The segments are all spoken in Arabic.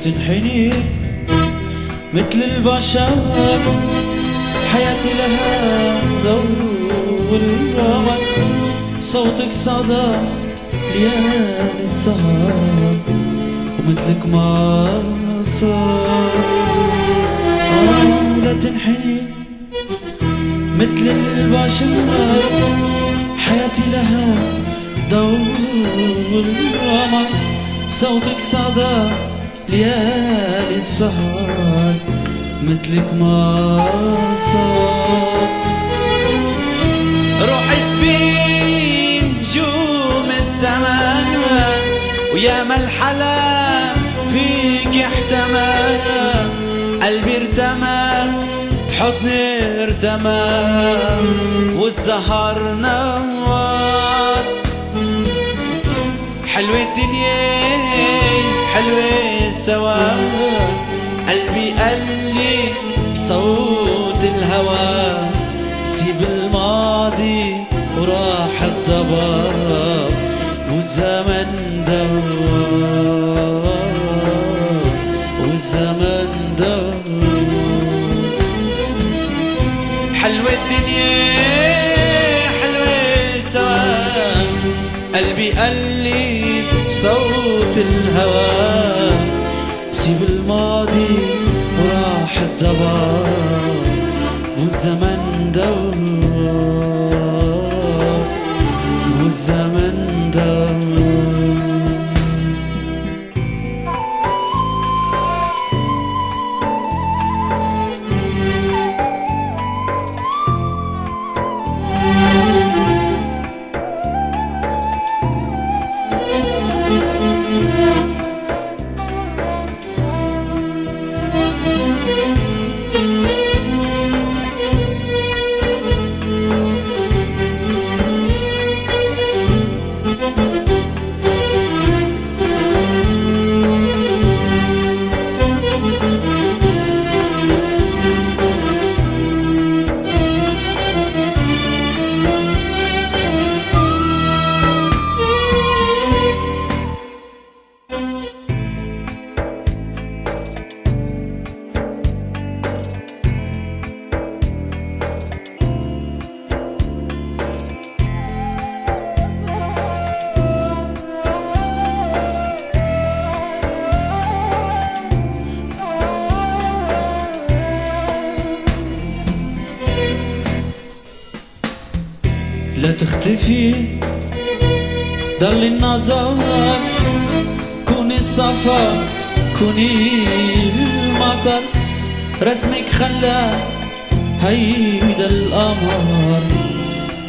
تنحني مثل البشر، حياتي لها ضوء القمر، صوتك صدى ليالي السهر، ومثلك ما صار. لا تنحني مثل البشر، حياتي لها ضوء القمر، صوتك صدى ليالي السهر، مثلك ما صار. روحي سبين نجوم السماء، ويا ما الحلا فيك احتمى، قلبي ارتمى بحضني ارتمى، والزهر نوار. حلوة الدنيا حلوة سوا، قلبي قالي بصوت الهوى، سيب الماضي وراح الضباب، والزمن دوار، والزمن دوار. حلوة الدنيا حلوة سوا، قلبي قالي بصوت الهوى، سيب الماضي وراح الضباب، والزمن دوار، والزمن دوار. لا تختفي ضل النظر، كوني الصفا كوني المطر، رسمك خلى هيدا القمر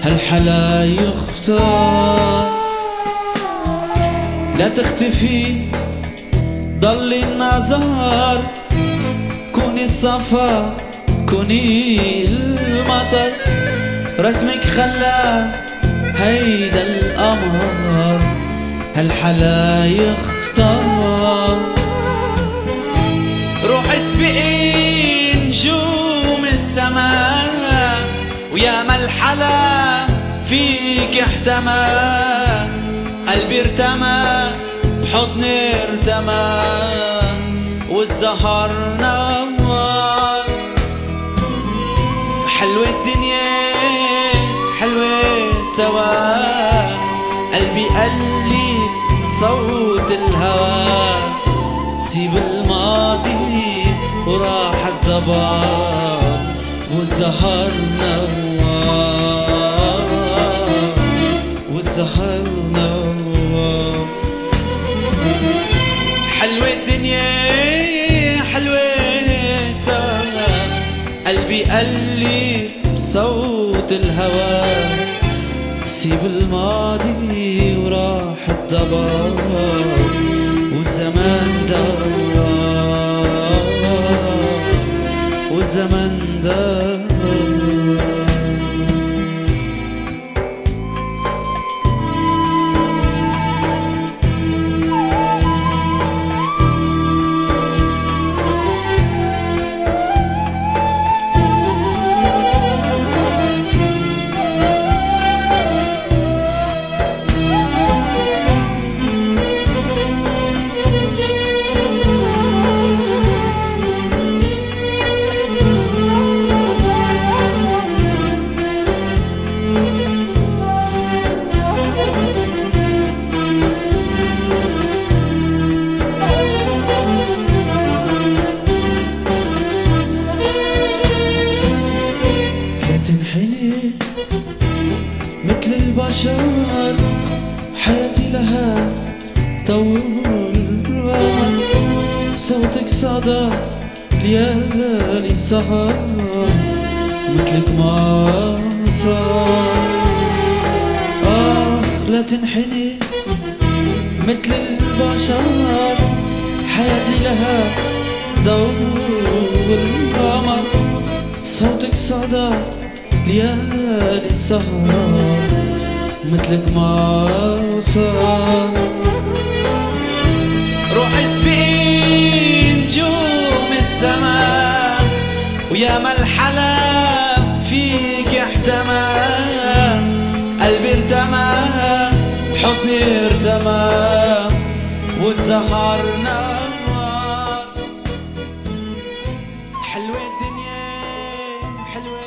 هالحلا يختار. لا تختفي ضل النظر، كوني الصفا كوني المطر، رسمك خلى هيدا القمر هالحلا يختار. روحي اسبقي نجوم السماء، ويا ما الحلا فيك احتمى، قلبي ارتمى بحضني ارتمى، والزهر نوار. حلوة الدنيا حلوة سوا، قلبي قالي بصوت الهوى، سيب الماضي وراح الضباب، والزهر نوار، والزهر نوار. حلوة الدنيا حلوة سوا، قلبي قالي بصوت الهوى، سيب الماضي وراح الضباب، والزمان دوار، والزمان دوار. لها طول صوتك صدى ليالي سهر مثلك ما صار. لا تنحني مثل البشر، حياتي لها ضوء القمر، صوتك صدى ليالي سهر مثلك ما صار. روح اسبقي نجوم السماء ويا ما الحلا فيك احتمى، قلبي ارتمى بحضني ارتمى والسهر نار. حلوة الدنيا حلوة